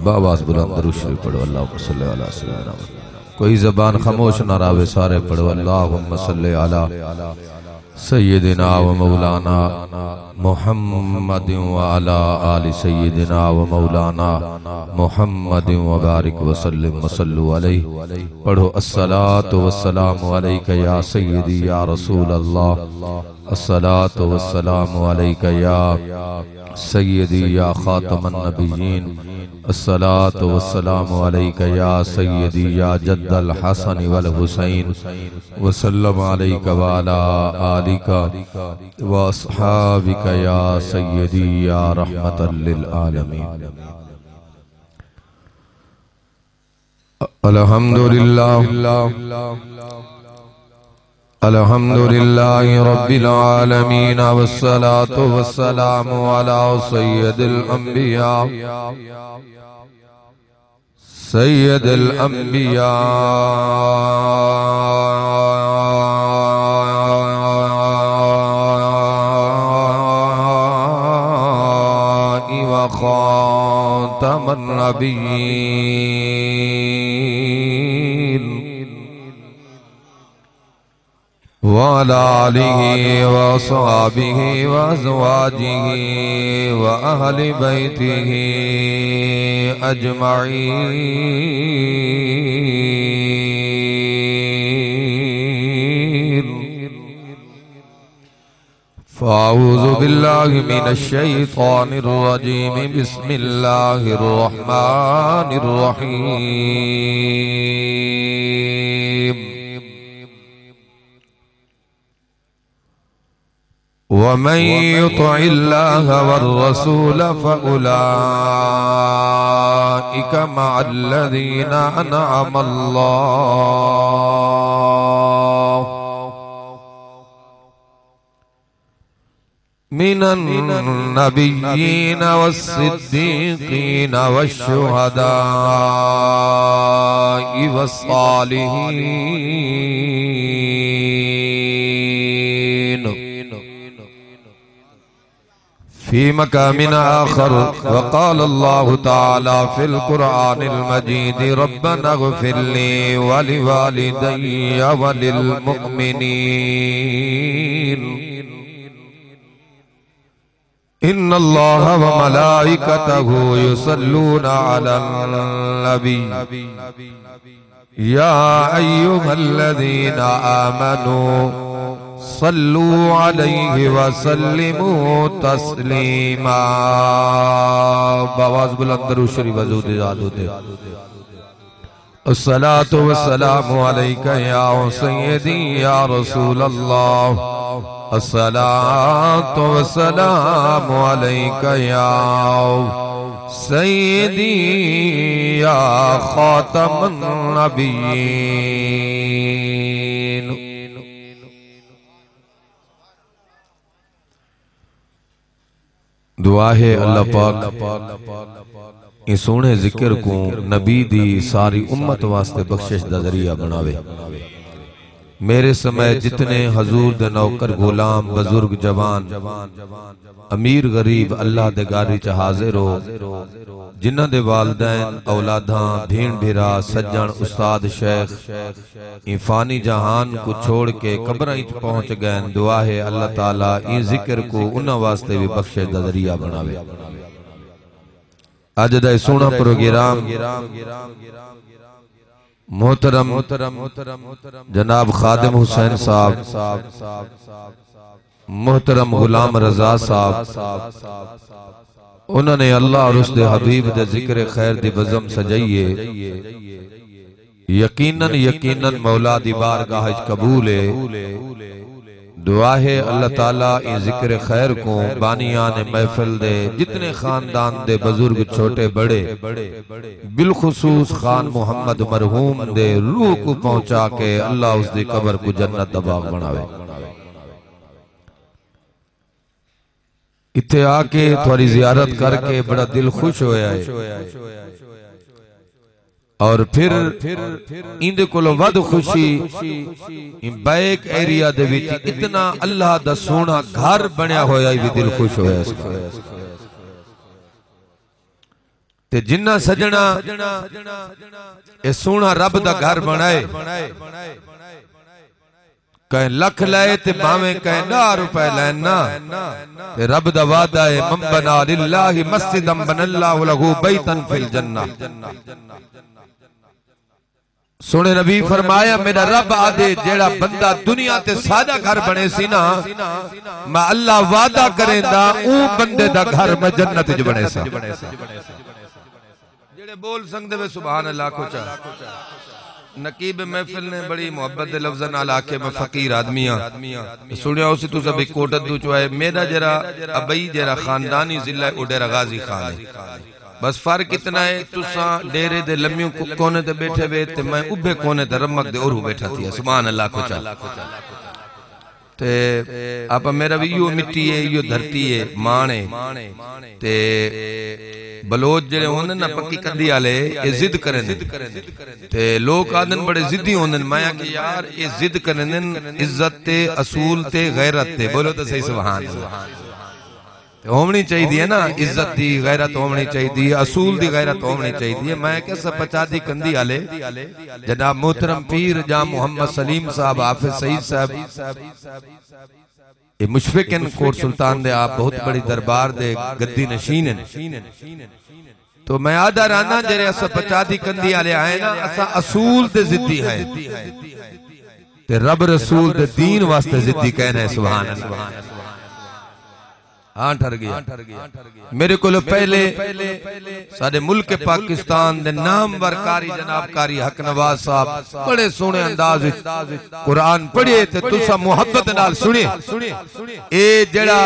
बाबास बुलंद दरूद शरीफ पढ़ो अल्लाहुम्मा सल्ली अला सय्यिदिना। कोई ज़बान खामोश ना रहे, सारे पढ़ो अल्लाहुम्मा सल्ली अला सय्यिदिना व मौलाना मुहम्मदिन व अला आलि सय्यिदिना व मौलाना मुहम्मदिन व बारिक व सल्लिम व सल्लु अलैहि। पढ़ो अस्सलातु वस्सलामु अलैका या सय्यिदी या रसूल अल्लाह, अस्सलातु वस्सलामु अलैका या सय्यदी या खातमन नबिय्यीन, अस्सलातु वस्सलामु अलैका या सय्यदी या जद्दल हसन वल हुसैन, वसल्लम अलैका व अला आलिका व अस्हाबिका या सय्यदी या रहमतल लिल आलमीन। अल्हम्दुलिल्लाह अल्हम्दुलिल्लाहि रब्बिल आलमीन वस्सलातु वस्सलामु अला सय्यदिल अंबिया सय्यदिल अंबिया व खातमन नबिय्यीन व अला आलिहि व अस्हाबिहि व अज़वाजिहि व अहलि बैतिहि अजमईन। फ़अऊज़ु बिल्लाहि मिनश शैतानिर रजीम, बिस्मिल्लाहिर रहमानिर रहीम। वमन युतिइल्लाह वर्रसूल फ़उलाइका मअल्लज़ीना अनअमल्लाहु मिनन नबिय्यीन वस्सिद्दीक़ीन वश्शुहदाइ वस्सालिहीन फी मकामिन आखर। वक़ाल अल्लाहु तआला फ़िल क़ुरआनिल मजीद रब्बना इग़फ़िर ली व लिवालिदैया व लिल मुअ्मिनीन इन्नल्लाह व मलाइकतहु युसल्लूना अलन नबी या अय्युहल्लज़ीना आमनू सल्लू अलैहि व सल्लिमू तस्लीमा। बावाज़ बुलंद दरूद शरीफ वजूद जादूदे। अस्सलातु वस्सलामु अलैका या सय्यदी या रसूल अल्लाह, अस्सलातु वस्सलामु अलैका या सय्यदी या खातमन नबिय्यीन। दुआ है अल्लाह पाक इस सोने जिक्र को नबी दी सारी उम्मत वास्ते बख्शिश दा जरिया बनावे। मेरे समय जितने हजूर दे नौकर गुलाम बुजुर्ग जवान अमीर गरीब अल्लाह दे गारी च हाजिर हो, जिन्हां दे वालदैन औलादां भीण भिरा सज्जन उस्ताद शेख इफानी जहान को छोड़ के कब्रां च पहुंच गए। दुआ है अल्लाह ताला इस जिक्र को उन्हां वास्ते भी बख्शिश दा जरिया बनावे। अज दा सोना प्रोग्राम मोहतरम जनाब खादिम हुसैन साहब, मोहतरम गुलाम रजा साहब, उन्होंने अल्लाह और उसके हबीब दे जिक्र खैर दी बज़म सजाइए। यकीनन यकीनन मौला दी बारगाह च कबूल है। दुआ है अल्लाह ताला इन जिक्र खैर को बानियान महफिल दे जितने खानदान दे बुजुर्ग छोटे बड़े बिलखुसूस खान मोहम्मद मरहूम दे रूह को पहुंचा के अल्लाह उसकी कब्र को जन्नत दा बाग बनावे। इत्थे आके थोड़ी जियारत करके बड़ा दिल खुश होया है और फिर इंदे कोलो वध खुशी बैक एरिया दे विच इतना अल्लाह दा सोना घर बनया होया भी दिल खुश होया। ते जिन्ना सजना ए सोना रब दा घर बनाए कह लख लाए ते भावे कह 10 रुपए लैना ते रब दा वादा है मन बना लिल्लाहि मस्जिदन बनल्लाहु लहू बैतन फिल जन्नह। सोने नबी फरमाया मेरा रब आदे जेड़ा बंदा दुनिया ते सादा घर बने सी ना मैं अल्लाह वादा करेंदा ऊ बंदे दा घर मैं जन्नत च बने सा। जेड़े बोल सकदे वे सुभान अल्लाह को चा। नकीब महफिल ने बड़ी मोहब्बत दे लफ्ज़ नाल आके मैं फकीर आदमी हां सुनिया उसी तू सब कोटत दू चो है मेरा जरा अबई जरा खानदानी जिला उडेरा गाजी खान है बस फर्क इतना है तुसा डेरे दे लम्मियों कोने ते बैठे वे ते मैं उबे कोने ते रमक दे ओरू बैठा थी सुभान अल्लाह को चा। ते आप मेरा भी यो मिट्टी है यो धरती है माने ते बलोच जेड़े होंदे ना पक्की कंदी वाले ये जिद करेंदे ते लोग आदन बड़े जिद्दी होंदे मैं कि यार ये जिद करेंदे इज्जत ते असूल ते गैरत ते बोलो तो सही सुभान अल्लाह होनी चाहिए ना इज्जत दी गैरत होनी चाहिए असूल दी गैरत होनी चाहिए। मैं क्या सब पचादी कंदी आले जनाब मोहतरम पीर जा मोहम्मद सलीम साहब हाफिज सईद साहब ये मुशफिकन कोट सुल्तान दे आप बहुत बड़ी दरबार दे गद्दी नशीन हैं तो मैं आधा राना जेरे असा पचादी कंदी आले आए ना असा असूल दे जिद्दी है ते रब रसूल दे दीन वास्ते जिद्दी कहना है सुभान अल्लाह। हाँ ठर गया मेरे को पहले साडे मुल्क पाकिस्तान दे नामवर कारी जनाब कारी हक नवाज साहब बड़े सोहने अंदाज कुरान पढ़े ते तुसा मुहब्बत नाल सुने ए जेड़ा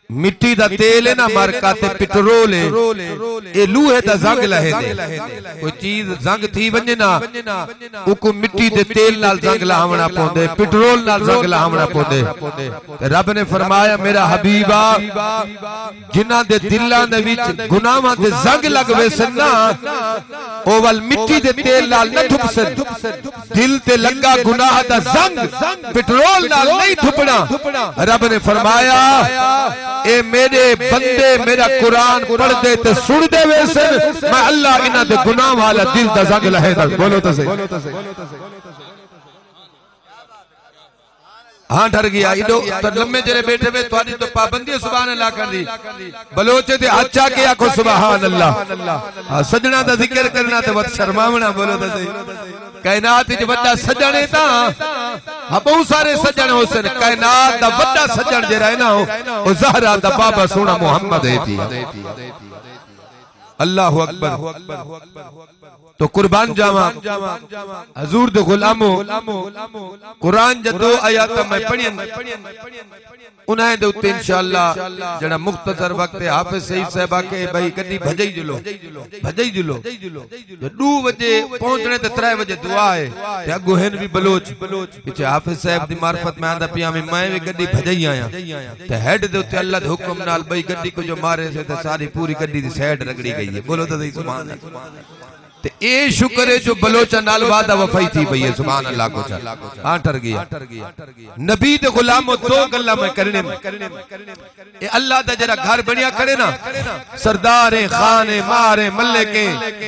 मिट्टी दा तेल है ना मरका ते पेट्रोल है ए लूहे दा जंग लहे दे कोई चीज जंग थी वने ना उको मिट्टी दे तेल नाल जंग लावना पौंदे पेट्रोल नाल जंग लावना पौंदे ते रब ने फरमाया मेरा हबीबा जिन्हां दे दिलां दे विच गुनाहां दे जंग लगवे सन ना ओ वल मिट्टी दे तेल नाल न थुपसन दिल ते लगा गुनाह दा जंग पेट्रोल नाल नहीं थुपना। रब ने फरमाया ए मेरे बंदे मेरा कुरान पढ़ दे ते सुन दे वैसन मैं अल्लाह इना दे गुनाह वाला दिल दा जंग लहे दा बोलो तो सही। हाँ डर गया इडो तो लम्बे जरे बैठे हुए तुम्हारी तो पाबंदी सुभान अल्लाह कर दी बलोचे ते अच्छा के आखो सुभान अल्लाह। सजना दा जिक्र करना ते वत शर्मावना बोलो तो सही। कायनात विच वड्डा सजण है ता बहुत सारे सजण हो सन कायनात दा वड्डा सजण जेरा है ना ओ ज़हरा दा बाबा सोना मुहम्मद है थी। अल्लाहु अकबर तो कुर्बान जावा हजूर दे गुलामो कुरान जदो आयात मैं पढ़ियन उन्हें दे उत्ते इंशाअल्लाह जड़ा मुख्तसर वक्त हाफिज सईद साहब के भाई कदी भजई जुलो 2 बजे पहुंचने ते 3 बजे दुआ है ते अगो हन भी बलोच पीछे हाफिज साहब दी मार्फत में आंदा पिया मैं भी गड्डी भजई आया ते हेड दे उत्ते अल्लाह दे हुक्म नाल भाई गड्डी को जो मारे से ते सारी पूरी गड्डी दी साइड रगड़ी गई है बोलो तो सही सुभान अल्लाह। ते ए शुक्र है जो बलोचा नाल वादा वफाई थी भई सुभान अल्लाह को चा। हां ठर गया नबी दे गुलामो 2 गल्ला मैं करने ए अल्लाह दा जरा घर बनिया करे ना सरदार है खान है मार है मल्ले के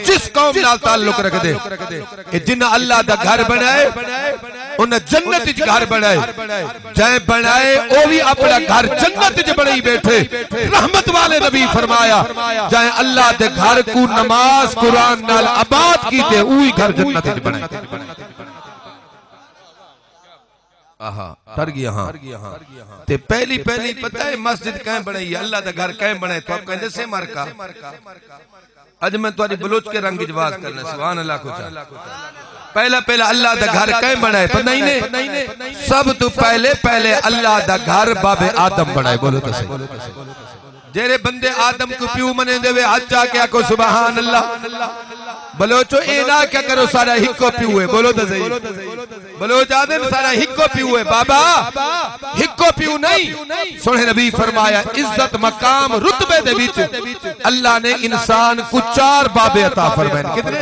जिस कौम नाल ताल्लुक रख दे ए जिन अल्लाह दा घर बनाए उन जन्नत विच घर बनाए जय बनाए ओ भी अपना घर जन्नत विच बनाई बैठे रहमत वाले नबी फरमाया जय अल्लाह दे घर को नमाज कुरान नाल बात की थे उही घर जन्नत विच बनाए। आहा डर गया हां ते पहली पता है मस्जिद कह बनाई अल्लाह दा घर कह बनाए तो आप कहंदे से मरका आज मैं तुम्हारी बलोच के रंग जवाज करना सुभान अल्लाह को चा। पहला अल्लाह दा घर कह बनाए पर नहीं ने सब तो पहले अल्लाह दा घर बाबे आदम बनाए बोलो तो सही। जेरे बंदे आदम को प्यू मने देवे अच्छा क्या को सुभान अल्लाह बलोचो ए ना क्या करो सारा हिक्को प्यू है बोलो तो सही। बलोच आदम सारा हिक्को प्यू है बाबा हिक्को प्यू नहीं सोने नबी फरमाया इज्जत मकाम रुतबे दे विच अल्लाह ने इंसान को 4 बाबे अता फरमाए कितने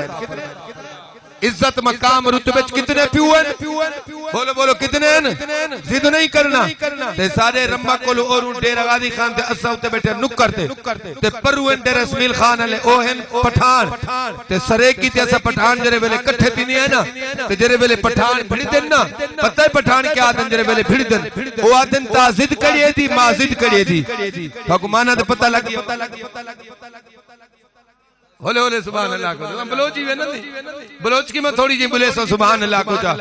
इज्जत मकाम रुतबे कितने प्यून बोलो बोलो कितने जिद नहीं करना ते सारे रम्मा कोल और डेरा गाजी खान ते असा उते बैठे नुक्कर ते परुन डेरा इस्माइल खान वाले ओ हैं पठान ते सरे की ते असा पठान जरे वेले इकट्ठे थी नहीं है ना ते जरे वेले पठान भिड़ देन ना पता है पठान क्या आदन जरे वेले भिड़ देन ओ आदन ताजिद करिए दी माजिद करिए दी भगवाना ते पता लगी होले होले सुभान अल्लाह को बलोच ही है ना बलोच की मैं थोड़ी जी बोले सो सुभान अल्लाह को चा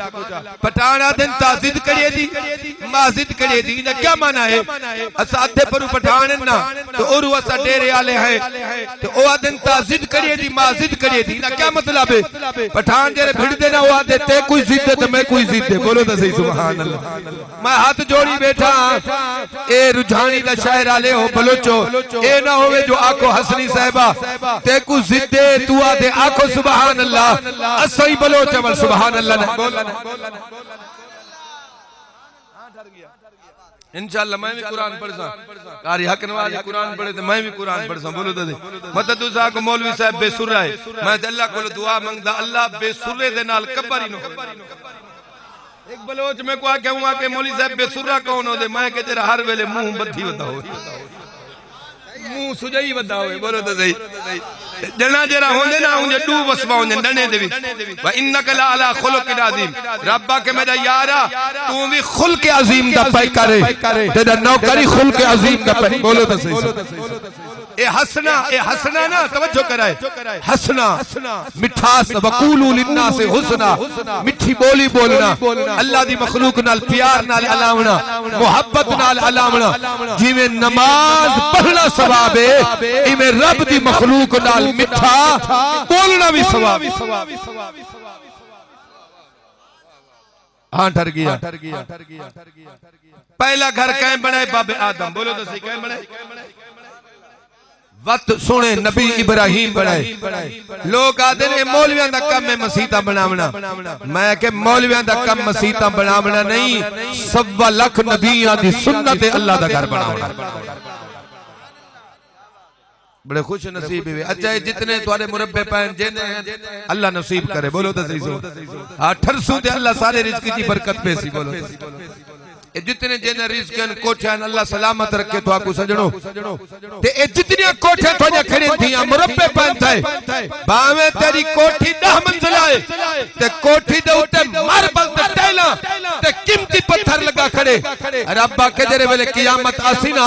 पठाना दिन ताजिद करिए दी माजिद करिए दी ना क्या माना है असाधे पर पठान ना तो और असा डेरे वाले है तो ओ दिन ताजिद करिए दी माजिद करिए दी ना क्या मतलब है पठान जरे भिड़ देना वो आदे ते कोई जिद तो मैं कोई जिद बोलो तो सही सुभान अल्लाह मैं हाथ जोड़ी बैठा ए रुझानी दा शहर वाले हो बलोचो ए ना होवे जो आको हसनी साहिबा ते को जिद्दे तू आदे आखो सुभान अल्लाह असई बोलो चवल सुभान अल्लाह इंशाअल्लाह मैं भी कुरान पढ़सा कारी हक नवाज कुरान पढ़े तो मैं भी कुरान पढ़सा बोलो तो मत तुसा को मौलवी साहब बेसुरा है मैं अल्लाह को दुआ मंगदा अल्लाह बेसुरे दे नाल कब्री नो एक बलोच में को आके हुआ के मौलवी साहब बेसुरा कौन हो दे मैं के तेरा हर वेले मुंह बद्धी वदा हो मुंह सुजई वदा हो बोलो तो सही जना जरा होंदे ना उन डू वसवा होंदे डने दे व इन्नक ला अला खुलुक अजीम रब्बा के मेरा यारा तू भी खुल्क अजीम दा पाई करे तेरा नौकरी खुल्क अजीम दा पाई बोलो तो सही ए हसना ना तवज्जो कराए हसना मिठास वकूलू लिन्नास हुस्ना मिठी बोली बोलना अल्लाह दी मखलूक नाल प्यार नाल अलावना मोहब्बत नाल अलावना जिवें नमाज पढ़ना सवाब है इवें रब दी मखलूक नाल मिठा बोलना भी सवाब हाँ ठर गया पहला घर कैं बनाए बाबे आदम बोलो तो सही कैं बनाए वक्त सुने नबी इब्राहिम बनाए लोग आदे ने मौलवियां दा काम है मसीता बनावना मैं के मौलवियां दा काम मसीता बनावना नहीं 1.25 लाख नबियां दी सुन्नत है अल्लाह दा घर बनावना बड़े खुश नसीब है अच्छा जितने तुम्हारे मुरब्बे पैन जेने हैं अल्लाह नसीब करे बोलो तो सही सो 800 ते अल्लाह सारे रिज़्क की बरकत पे सी बोलो जितने जेने रिज़्क हैं कोठे अल्लाह सलामत रखे तो आपको सजनो ते ए जितनी कोठे तो खड़ी थी मुरब्बे पैन थे बावे तेरी कोठी 10 मंजिला है ते कोठी दे उते मार्बल ते टाइला ते कीमती पत्थर लगा खड़े रब्बा के जरे वेले क़यामत आसी ना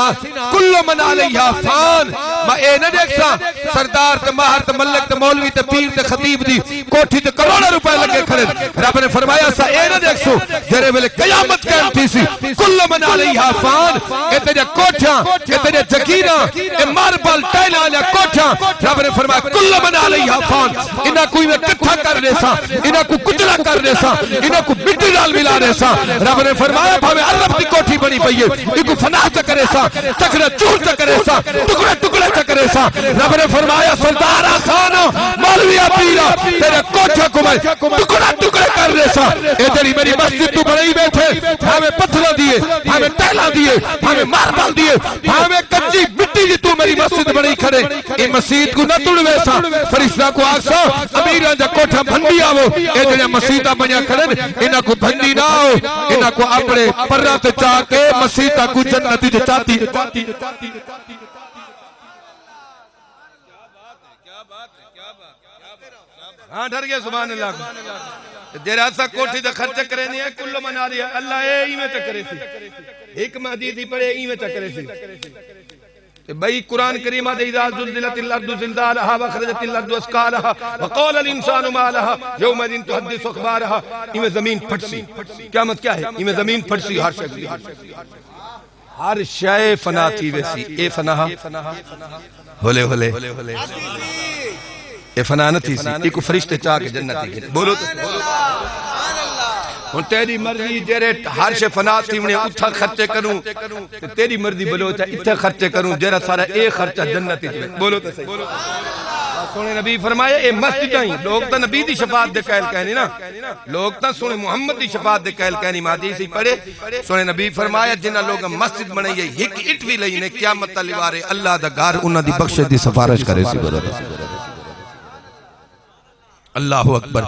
कुल्लु मन अलैहा फान मैं ए न देखसा सरदार ते माहर ते मलक ते मौलवी ते पीर ते खतीब दी कोठी ते करोड़ों रुपए लगे खड़े रब ने फरमाया सा ए न देखसो जरे वेले क़यामत कायम थी सी कुल्लु मन अलैहा फान ए तेरे कोठा ए तेरे जगीरा ए मार्बल टाइला वाला कोठा रब ने फरमाया कुल्लु मन अलैहा फान इना कोई में इकट्ठा कर देसा इना को कुचला कर देसा इना को मिट्टी नाल मिला देसा रब ने फरमाया भावे अरब दी कोठी बनी पई है इको फना च करे सा चकरा चूर च करे सा टुकड़े टुकड़े च करे सा रब ने फरमाया सरदार खान मौलवी पीरा तेरे कोठा को मैं टुकड़ा टुकड़े कर देसा ए तेरी मेरी मस्जिद तू बनाई बैठे हमें पत्थर दिए हमें टाइला दिए हमें मार्बल दिए हमें कच्ची मिट्टी दी तू मेरी मस्जिद बनी खड़े ए मस्जिद को न तुड़ वैसा फरिश्ता को आसा अमीरां दा कोठा भंडी आवो ए जेड़े मस्जिदा बनिया खड़े इना को भंडी ना हो इना को अपने पर्रा ते चा के मस्जिदा को जन्नत दी चाहती हाँ डर गया सुभान अल्लाह जेरा सा कोठी दा खर्च करे नहीं है कुल्लो मना दिया अल्लाह ए इवें च करे सी एक महदीदी पढ़े इवें च करे सी ते भाई कुरान करीम दे इज़ा ज़ुलज़िलतिल अर्दु ज़िलज़ालहा व अख़रजतिल अर्दु अस्क़ालहा व क़ालल इंसानु मा लहा यौमइज़िन तुहद्दिसु अख़बारहा इवें जमीन फटसी क़यामत क्या है इवें जमीन फटसी हर शय फना थी वैसी ए फना होले होले ए फना न थी सी एक फरिश्ते चा के जन्नत की बोलो तो हुन तेरी मर्जी जेरे हर शे फना थी उन्हें उठा खर्चे करूं ते तेरी मर्जी बोलो चा इथे खर्चे करूं जेरा सारा ए खर्चा जन्नत की बोलो तो सही सोने नबी फरमाया ए मस्जिदां ही लोग तो नबी दी शफाअत दे कहल कहनी ना लोग तो सोने मोहम्मद दी शफाअत दे कहल कहनी मादी सी पढ़े सोने नबी फरमाया जिन्ना लोग मस्जिद बनाई है एक इट भी लई ने क़यामत तक लिवारे अल्लाह दा घर उन्हां दी बख्शिश दी सिफारिश करे सी बोलो अल्लाहु अकबर।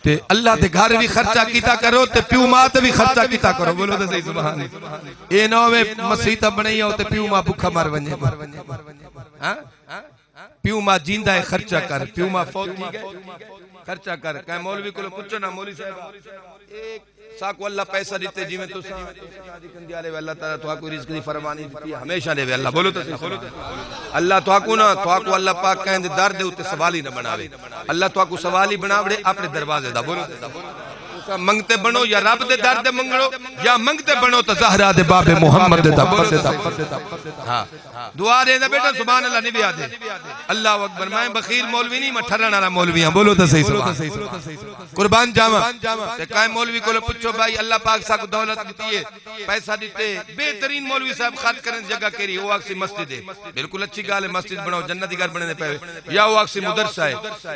ते अल्लाह दे घर भी खर्चा कीता करो ते प्यू मां ते भी खर्चा कीता करो। बोलो तो सही सुभान अल्लाह। ए ना होवे मसीता बनाई हो ते प्यू मां भूखा मर वने। हां प्यू मां जिंदा है खर्चा कर, प्यू मां फौत थी गए खर्चा कर। कह मौलवी को पूछो ना मौलवी साहब एक साको अल्लाह पैसा देते जिवें तुसा शादी कंदी आले अल्लाह ताला तुहाको रिज़्क दी फरमानी दी हमेशा देवे अल्लाह। बोलो तो अल्लाह तुहाको ना तुहाको अल्लाह पाक कहंदे दर दे उत्ते सवाल ही ना बनावे। अल्लाह तुहाको सवाल ही बनावड़े अपने दरवाजे दा। बोलो तुसा मंगते बनो या रब दे दर दे मंगो या मंगते बनो तो ज़हरा दे बाबे मोहम्मद दे दा। हां दुआ देंदा बेटा सुभान अल्लाह नहीं भी आदे अल्लाह अकबर। मैं बखील मौलवी नहीं मैं ठरन वाला मौलवी हां। बोलो तो सही सुभान कुर्बान जावा। ते काय मौलवी को पूछो भाई अल्लाह पाक साको दौलत दी है पैसा दीते बेहतरीन मौलवी साहब खर्च करने जगह केरी वो आखसी मस्जिद है। बिल्कुल अच्छी गाल है मस्जिद बनाओ जन्नती घर बनने पे या वो आखसी मदरसा है।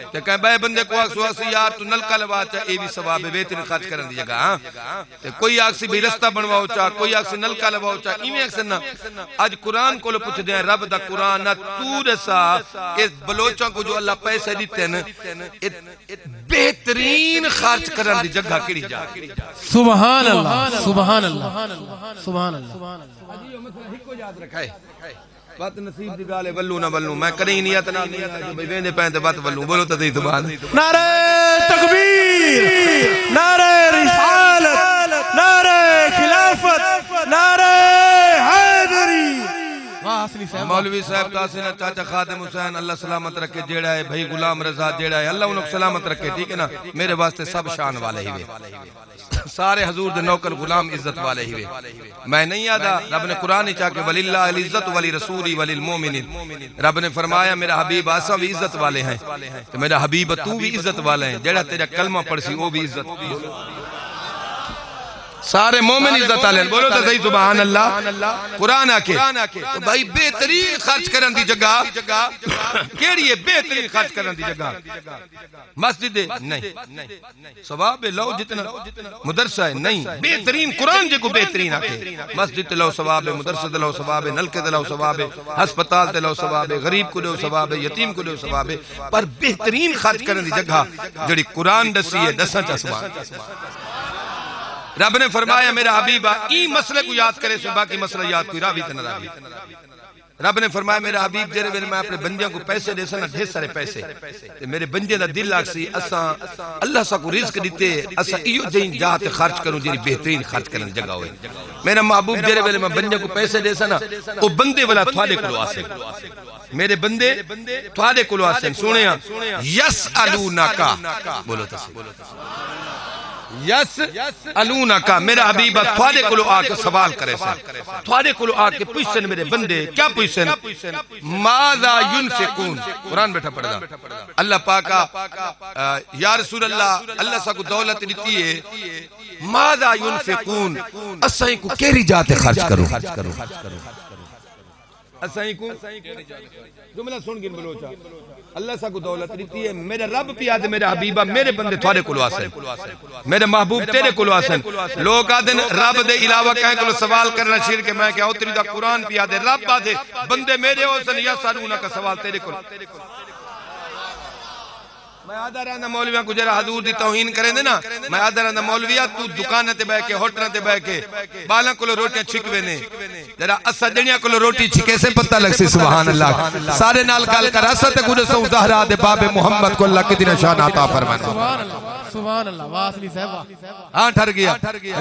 ते कह भाई बंदे को आखसी यार तू नलका लगा चा ए भी सवाब है बेहतरीन खर्च करने दी जगह। हां ते कोई आखसी भी रास्ता बनवाओ चा कोई आखसी नलका लगाओ चा इवें अक्सर ना आज कुरान को पूछ दे रब दा कुरान ना तू दसा इस बलोचा को जो अल्लाह पैसे दिते न बेहतरीन खर्च करने दी जगह केड़ी जा। सुभान अल्लाह सुभान अल्लाह सुभान अल्लाह। अजी यो मसला हिको याद रखा है बात नसीब दी गाल है वल्लू ना वल्लू मैं कहीं नियत ना भाई वेंदे पे ते बात वल्लू। बोलो तो सही सुभान। नारे तकबीर नारे रिसालत नारे खिलाफत नारे हैदरी। मौलवी साहब तासीना चाचा खादिम हुसैन अल्लाह सलामत रखे जेड़ा है भाई गुलाम रजा जेड़ा है अल्लाह उनको सलामत रखे ठीक है ना। मेरे वास्ते सब शान वाले ही वे सारे हजूर दे नौकर गुलाम इज्जत वाले ही वे। मैं नहीं यादा रब ने कुरान चा के वलिल्लाह अल इज्जत वली रसूली वलिल मोमिनीन। रब ने फरमाया मेरा हबीब आसा भी इज्जत वाले हैं तो मेरा हबीब तू भी इज्जत वाले हैं। जेड़ा तेरा कलमा पढ़सी वो भी इज्जत सारे मोमिन इज्जत वाले। बोलो तो सही सुभान अल्लाह। कुरान आके तो भाई बेहतरीन खर्च करने दी जगह केड़ी है बेहतरीन खर्च करने दी जगह मस्जिद नहीं सवाब लो जितना मदरसा है नहीं बेहतरीन कुरान जे को बेहतरीन आके मस्जिद लो सवाब है मदरसा लो सवाब है नलके लो सवाब है अस्पताल ते लो सवाब है गरीब को दो सवाब है यतीम को दो सवाब है। पर बेहतरीन खर्च करने दी जगह जड़ी कुरान दसी है दसा चा सवाब। रब ने फरमाया मेरा हबीबा ई मसले को याद करे सो बाकी मसला याद कोई रावी तना रावी। रब ने फरमाया मेरा हबीब जेरे वेले मैं अपने बंदियों को पैसे दे सना ढेर सारे पैसे ते मेरे बंदे दा दिल आखसी असा अल्लाह सा को रिज़्क दिते असा इयो जई जात खर्च करूं जेरी बेहतरीन खर्च करने जगह होए। मेरा महबूब जेरे वेले मैं बंदे को पैसे दे सना ओ बंदे वाला थाडे को आसे मेरे बंदे थाडे को आसे सुनिया यसअलूनका। बोलो तो यस अलूना का मेरा हबीब थोड़े को आके सवाल करे थोड़े को आके पूछन मेरे बंदे क्या पूछन माज़ा युनफिकून। कुरान बैठा पढ़दा अल्लाह पाका या रसूल अल्लाह अल्लाह सा को दौलत दी है माज़ा युनफिकून असाई को केरी जाते खर्च करो असाई को जुमला सुन के बलोचा अल्लाह सा को दौलत दी है मेरा रब पिया दे मेरा हबीबा मेरे बंदे थोड़े को आसन मेरे महबूब तेरे को आसन। लोग आदन रब दे इलावा कहीं को सवाल करना शिर के मैं क्या उतरी दा कुरान पिया दे रब आदे बंदे मेरे होसन या सारूना का सवाल तेरे को। मैं आधा रहना मौलविया को जरा हजूर दी तौहीन करे दे ना मैं आधा रहना मौलविया तू दुकान ते बैठ के होटल ते बैठ के बाला को रोटियां छिकवे ने जरा असा जणिया को रोटी छिके से पता लग सी सुभान अल्लाह। सारे नाल गल कर असा ते गुड सौ ज़हरा दे बाबे मोहम्मद को अल्लाह कितने शान अता फरमाए सुभान अल्लाह सुभान अल्लाह। वासनी साहब हां ठर गया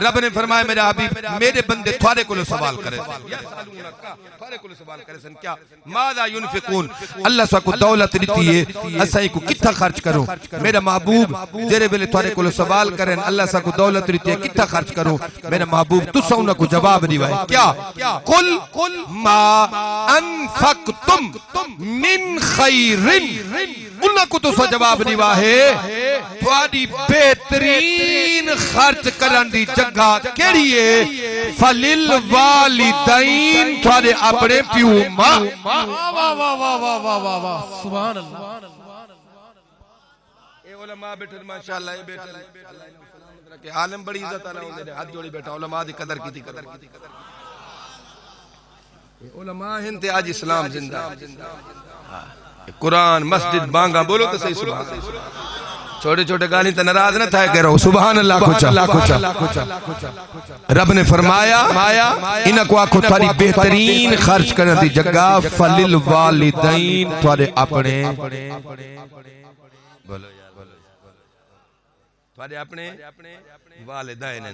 रब ने फरमाया मेरा हबीब मेरे बंदे थारे को सवाल करे थारे को सवाल करे सन क्या माज़ा युनफिकून अल्लाह सा को दौलत दी है असाई को कितना खर्च करो मेरा महबूब जेरे वेले थारे को सवाल करें अल्लाह सा को दौलत दी है कितना खर्च करो मेरा महबूब तुसा उन को जवाब दिवाए क्या कुल मा अनफकतुम मिन खैरिन उनको तो जवाब दिवा है थोड़ी बेहतरीन खर्च करन दी जगह केड़ी है फलिल वालिदैन थोड़े अपने प्यू मां। वाह वाह वाह वाह वाह वाह वाह सुभान अल्लाह। ए उलमा बैठे माशाअल्लाह ए बैठे अल्लाह ने सलामत रखे आलम बड़ी इज्जत वाला होंदे हाथ जोड़ी बैठा उलमा दी कदर कीती ए उलमा हैं ते आज इस्लाम जिंदा कुरान मस्जिद बांगा बोलो तो सही सुभान छोटे छोटे गाली तो नाराज न था, कह रहा हूं सुभान अल्लाह कुछ। रब ने फरमाया इनको आखो थारी बेहतरीन खर्च करने दी जगह फलिल वालिदैन थारे अपने वालिदैन।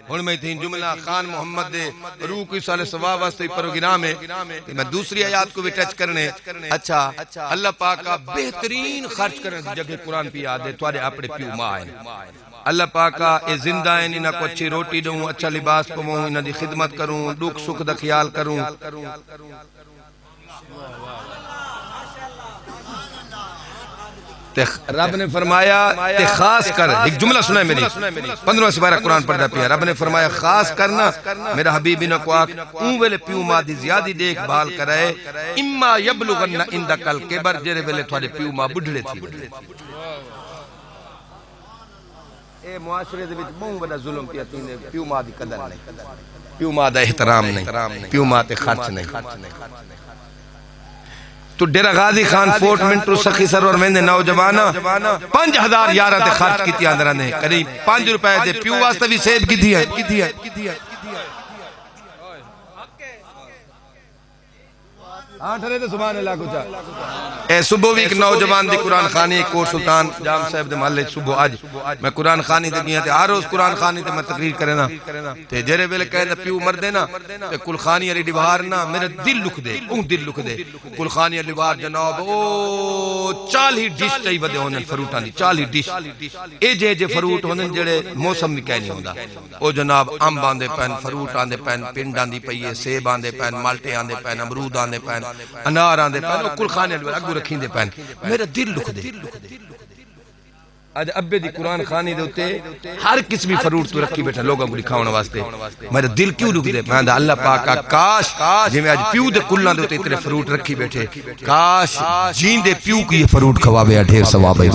हुण मैं थी जुमला खान मोहम्मद दे रूह की साले सवाब वास्ते प्रोग्राम है कि मैं दूसरी आयत को भी टच करने। अच्छा अल्लाह पाक का बेहतरीन खर्च करने की जगह कुरान पे याद है तुम्हारे अपने प्यू मां है। अल्लाह पाक का ए जिंदा है, इन्हां को अच्छी रोटी दूं, अच्छा लिबास पवाऊं, इन्हां दी खिदमत करूं, दुख सुख दा ख्याल करूं। रब ने फरमाया ते खास कर एक जुमला सुना है मेरी 15 सिपारा कुरान पढ़ता पिया। रब ने फरमाया खास करना मेरा हबीब इन्हां को ऊं वेले प्यू मां दी ज्यादा देखभाल कराए इम्मा यबलुगन्ना इंदकल केबर जेरे वेले थारे प्यू मां बुढ़ड़े थी। ए मुआशरे दे विच बहुत बड़ा जुल्म पिया तीने प्यू मां दी कदर नहीं, प्यू मां दा एहतराम नहीं, प्यू मां ते खर्च नहीं। तो डेरा गाजी खान फोर्ट मिंटू सखी सरवर में नौजवान 5000 यार ते खर्च की अंदर ने करीब 5 रुपए दे प्यू वास्ते भी सेव की थी है। हां ठरे तो सुभान अल्लाह कुछ ए सुबह भी एक नौजवान दी कुरान खानी कोट सुल्तान जाम साहब दे महल्ले सुबह आज मैं कुरान खानी ते गया ते हर रोज कुरान खानी ते मैं तकरीर करे ना ते जेरे वेले कहंदा प्यू मर दे ना ते कुल खानी अली दीवार ना मेरा दिल लुक दे दिल लुक दे कुल खानी अली दीवार जनाब ओ 40 डिश चाहिए बदे होने फ्रूटां दी 40 डिश ए जे फ्रूट होने जेड़े मौसम भी कह नहीं होंदा ओ जनाब अंब आंदे पैन, फ्रूट आंदे पैन, पिंड आंदी पई है, सेब आंदे पैन, माल्टे आंदे पैन, अमरूद आंदे पैन, अनार आंदे पैन, कुल खाने अगू रखींदे पैन। मेरा दिल लुक दे अज अब्बे दी कुरान खानी दे उत्ते हर किस्म फ्रूट तो रखी बैठा लोगों को दिखाने वास्ते। मेरा दिल क्यों लुक दे? मैं अल्लाह पाक का काश जिवें आज प्यू दे कुल्लां दे उत्ते इतने फ्रूट रखी बैठे, काश जींदे प्यू की ये फ्रूट खवावे ढेर सवाब है।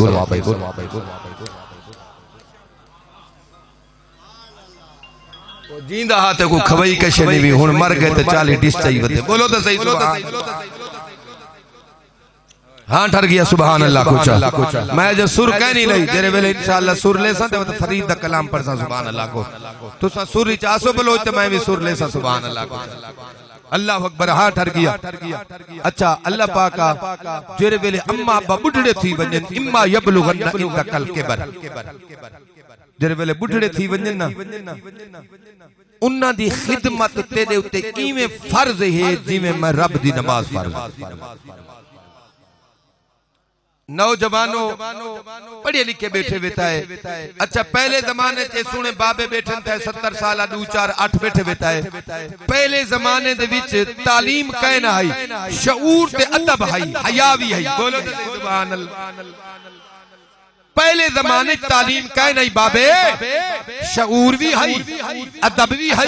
जींदा हाथ को खवाई के छड़ी भी हुन मर गए तो 40 डिश चाहिए बदे। बोलो तो सही सुभान। हाँ ठर गया सुभान अल्लाह कुछ। मैं जो सुर कह नहीं लई तेरे वेले इंशाअल्लाह सुर ले सा ते फरीद दा कलाम पढ़ सा सुभान अल्लाह को। तुसा सुर विच आसो बोलो ते मैं भी सुर ले सा सुभान अल्लाह को। अल्लाह अकबर। हाँ ठर गया। अच्छा अल्लाह पाक का जेरे वेले अम्मा अब्बा बुढ़ड़े थी वजन इम्मा यबलुगन्ना इंदकल केबर जेरे वेले बुढ़ड़े थी वजन ना उन्हां दी खिदमत तेरे उत्ते किवें फर्ज है जिवें मैं रब दी नमाज फर्ज। नौजवानों पढ़े लिखे बैठे बेटा है। अच्छा पहले जमाने चे सुने बाबे बैठन थे 70 साल 2 4 8 बैठे बेटा है। पहले जमाने दे विच तालीम कहना है, शऊर ते अदब है, हया भी है। बोलो सुभान अल्लाह। पहले जमाने तालीम कह नहीं बाबे, शऊर भी है, अदब भी है,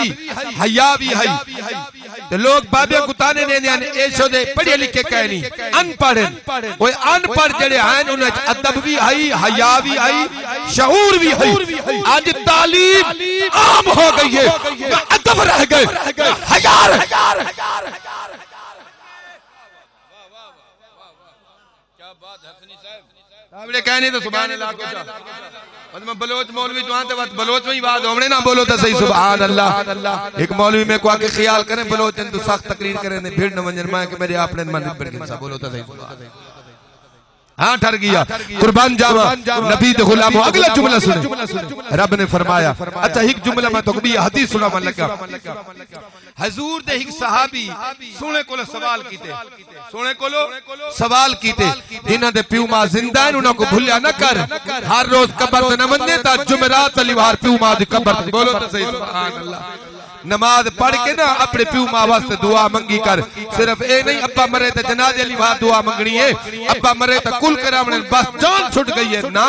हया भी है। तो लोग बाबे गुताने ने ऐसो दे पढ़े लिखे कह नहीं अनपढ़ ओए अनपढ़ जेड़े हैं उन्हें अदब भी है, हया भी है, शऊर भी है। आज तालीम आम हो गई है, अदब रह गए, हया आपने कहने तो सुभान अल्लाह को बस मैं बलोच मौलवी जो आते बात बलोच में ही बात होमने ना बोलो तो सही सुभान अल्लाह। एक मौलवी में को आके ख्याल करें बलोच तो सख्त तकरीर करें ने भीड़ न वंजन मैं कि मेरे आपने मन बढ़ के सब बोलो तो सही सुभान। हाँ ठर गया कुर्बान जावा नबी दे गुलाम। अगला जुमला सुने रब ने फरमाया। अच्छा एक जुमला मैं तो भी हदीस सुना मन लगा। हजूर दे एक सहाबी सोने को सवाल कीते, सोने को सवाल कीते जिन्हां दे प्यू मां जिंदा है उन्हां को भूलिया न कर, हर रोज कब्र ते न वंदे ता जुमेरात अली वार प्यू मां दी कब्र। बोलो तो सही सुभान अल्लाह। नमाज पढ़ के ना अपने प्यू मां वास्ते दुआ मंगी कर। सिर्फ ए नहीं अब्बा मरे तो जनाजे अली वार दुआ मंगनी है, अब्बा मरे तो कुल करावने बस जान छुट गई है ना।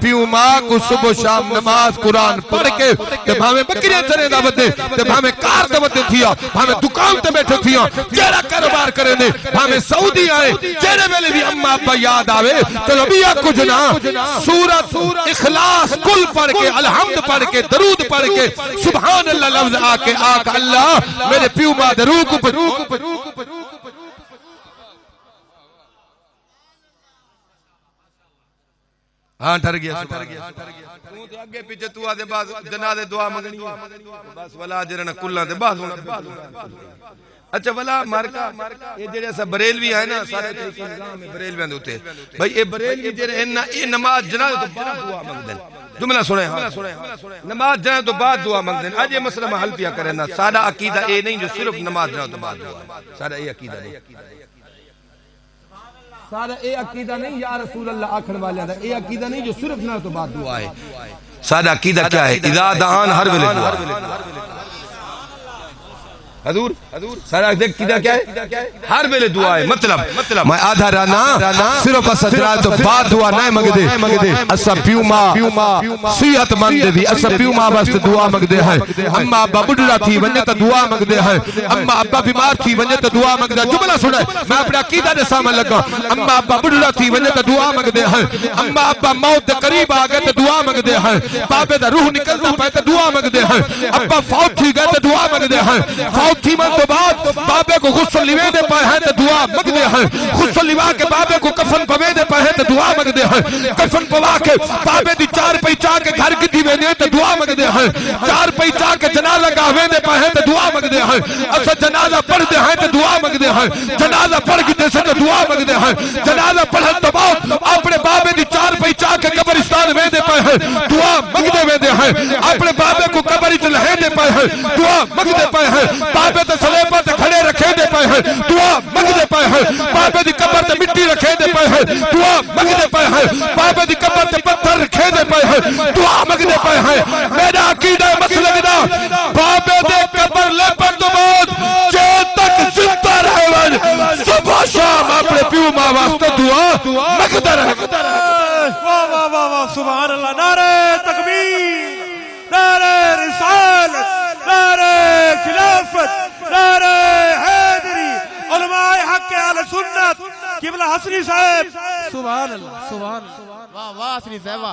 प्यू मां को सुबह शाम नमाज कुरान पढ़ के ते भावे बकरियां चरे दा बदे ते भावे कार ते बदे थिया, भावे दुकान ते बैठे थिया, जेड़ा कारोबार करे ने, भावे सऊदी आए, जेड़े वेले भी अम्मा अब्बा याद आवे चलो बिया कुछ ना सूरत इखलास कुल पढ़ के अलहम्द पढ़ के दरूद पढ़ के सुभान अल्लाह लफ्ज आके आक अल्लाह मेरे प्यू मां दे रूह को हाँ ठर गया तू ते अगे पीछे तू आदे बाद जनाजे दुआ मंगनी बस वला जरना कुल्ला ते बाद अच्छा वला मारका ये जेड़े सब बरेलवी है ना सारे निजाम में बरेलवियां दे उते भाई ये बरेलवी जेड़े ए नमाज जनाजे तो बाद दुआ मंगदे जुमला सुने हां नमाज जनाजे तो बाद दुआ मंगदे आज ये मसला मैं हल पिया करे ना साडा अकीदा ए नहीं जो सिर्फ नमाज जनाजे तो बाद दुआ साडा ए अकीदा नहीं सारा ए अकीदा नहीं या रसूल अल्लाह आखण वाले दा ए अकीदा नहीं जो सिर्फ ना तो बाद दुआ है सादा अकीदा क्या है इदा दान हर वेले दुआ हजूर सारा अकीदा क्या है हर वेले दुआ है मतलब मैं आधा राना सिर्फ असदरा तो बाद दुआ ना मंगदे असा प्यूमा सेहतमंद दी असा प्यूमा वास्ते दुआ मंगदे हैं अम्मा अब्बा बुढ़ा थी वने तो दुआ मंगदे हैं अम्मा अब्बा बीमार थी वने तो दुआ मंगदा जुमला सुने मैं अपना अकीदा दे सामने लगा अम्मा अब्बा बुढ़ा थी वने तो दुआ मंगदे हैं अम्मा अब्बा मौत दे करीब आ गए तो दुआ मंगदे हैं बाबे दा रूह निकलदा पे तो दुआ मंगदे हैं अब्बा फौत थी गए तो दुआ मंगदे हैं फौत थी मन तो बाद बाबे को गुस्ल लिवे दे पाए हैं तो दुआ मंगदे हैं गुस्ल लिवा के बाबे को कफन पवे दे पाए हैं तो दुआ मंगदे हैं कफन पवा के बाबे दी चार पैचा के घर गिद्दी वेने तो दुआ मंगदे हैं चार पैचा के जनाजा गावे दे पाए हैं तो दुआ मंगदे हैं अस जनाजा पढ़दे हैं तो दुआ मंगदे हैं जनाजा पढ़ के दे से तो दुआ मंगदे हैं जनाजा पढ़न तो बाद अपने बाबे दी चार पैचा के कब्रिस्तान में दे पाए हैं दुआ मंगदे वेंदे हैं अपने बाबे को कब्र च लहे दे पाए हैं दुआ मंगदे पाए हैं बाबे ते सलेबा ते खड़े रखे दे पाए हैं दुआ मंगदे पाए हैं बाबे दी कब्र ते मिट्टी रखे दे पाए हैं दुआ मंगदे पाए हैं बाबे दी कब्र ते पत्थर रखे दे पाए हैं दुआ मंगदे पाए हैं मेरा अकीदा मसलक दा बाबे दे कब्र लेपन तो बाद जे तक जिंदा रहवन सुबह शाम अपने प्यू मां वास्ते दुआ मंगदा रहे वाह वाह वाह वाह सुभान अल्लाह नारे तकबीर नारे रिसालत नारे खिलाफत नारे हैदरी उलमाए हक अहले सुन्नत किबला हसनी साहब सुभान अल्लाह वाह वाह हसनी साहब